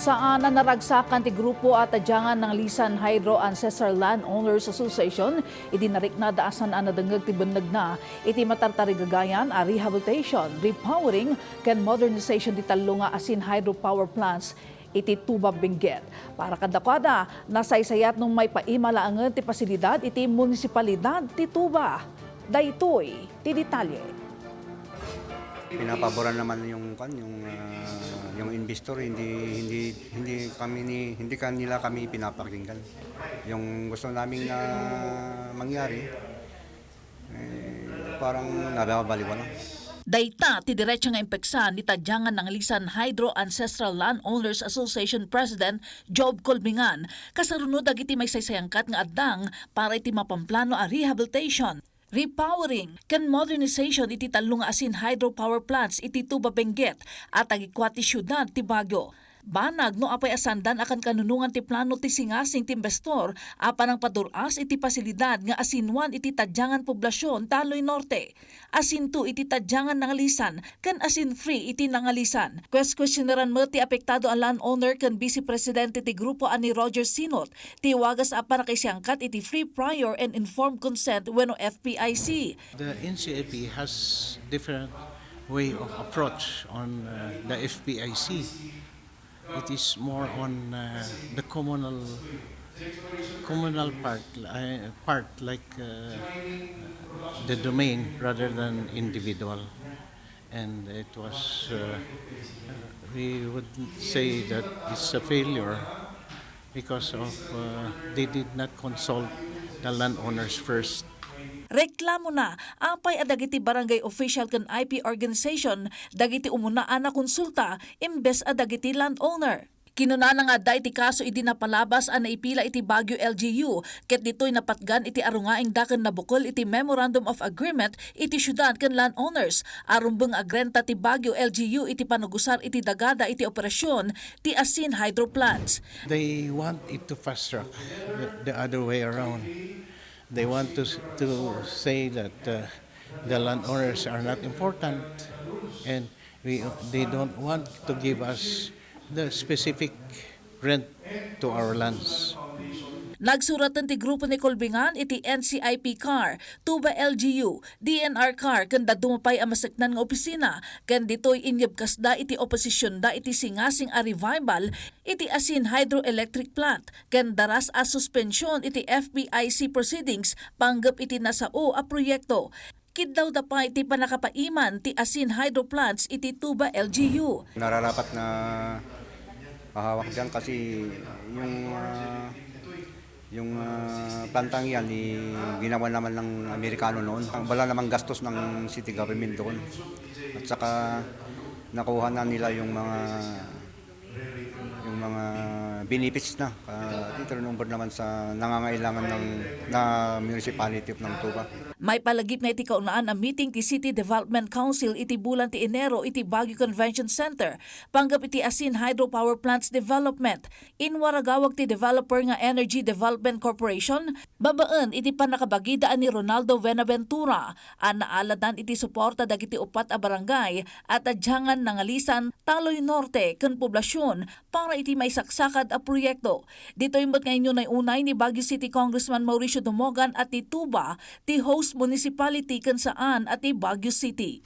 Saan na naragsakan ti grupo at tadyangan ng Asin Hydro Ancestral Landowners Association, iti narikna daasan ang nadangag ti banag na iti matartarigagayan a rehabilitation, repowering, ken modernization ti talo nga Asin Hydro Power Plants iti Tuba Benguet. Para kadakada, nasaysayat nung maipaima laangan ti pasilidad iti munisipalidad ti Tuba. Daytoy ti detalye. Pinapaboran naman yung investor, hindi kanila kami pinapakinggan. Yung gusto naming na mangyari parang nababaliwan lang. Dayta ti diretso nga impeksan ni tadyangan ng Asin Hydro Ancestral Landowners Association President Job Colbingan kasarunod dagiti may saysayangkat nga addang para iti mapamplano a rehabilitation, repowering, ken modernization iti talo nga Asin Hydro Power Plants iti Tuba Benguet at agikwa ti syudad ti Baguio. Banag no apay asandan akan kanunungan ti plano ti singasing ti investor apan ang paduras iti pasilidad nga Asin 1 iti tadyangan poblasyon Taloy Norte, Asin 2 iti tadyangan Nangalisan, ken Asin 3 iti Nangalisan. Questioneran mo ti apektado ang landowner ken Vice Presidente ti grupo ani Roger Sinot ti wagas a Pannakaimanihar iti free prior and informed consent wenno FPIC. The NCAP has different way of approach on the FPIC. It is more on the communal part like the domain rather than individual, and it was we would say that it's a failure because of they did not consult the landowners first. Reklamo na apay dagiti barangay official ken IP organization dagiti umunaan na konsulta imbes a dagiti landowner. Kinunana nga da iti kaso idi napalabas a naipila iti Baguio LGU ket ditoy napatgan iti arungaing daken nabukol iti Memorandum of Agreement iti syudad ken landowners arumbeng agrenta ti Baguio LGU iti panugusar iti dagada iti operasyon ti Asin Hydro Plants. They want it to fast track the other way around. They want to say that the landowners are not important, and they don't want to give us the specific rent to our lands. Nagsuratan ti grupo ni Colbingan iti NCIP CAR, Tuba LGU, DNR CAR ken dumapay a maseknan nga opisina ken ditoy inyeb kasda iti oposisyon da iti singasing a revival iti Asin Hydroelectric Plant ken daras a suspensyon iti FPIC proceedings panggep iti nasao a proyekto. Kiddaw da pa iti panakapaiman ti Asin Hydro Plants iti Tuba LGU. Nararapat na pahawak dyan kasi yung plantang yan ginawa naman ng Amerikano noon. Wala namang gastos ng city government doon. At saka nakuha na nila yung mga benefits na. Turnover naman sa nangangailangan na municipality ng Tuba. May palagip na iti kaunaan ang meeting ti City Development Council iti bulan ti Enero iti Baguio Convention Center panggap iti Asin Hydro Power Plants Development. Inwaragawag ti developer nga Energy Development Corporation babaan iti panakabagidaan ni Ronaldo Buenaventura an naaladan iti suporta dagiti upat a barangay at tadyangan Nangalisan, Taloy Norte ken poblasyon para iti may saksakad a proyekto. Dito imbot ngayon ay unay ni Baguio City Congressman Mauricio Dumogan at ti Tuba ti host municipality ken saan at ti Baguio City.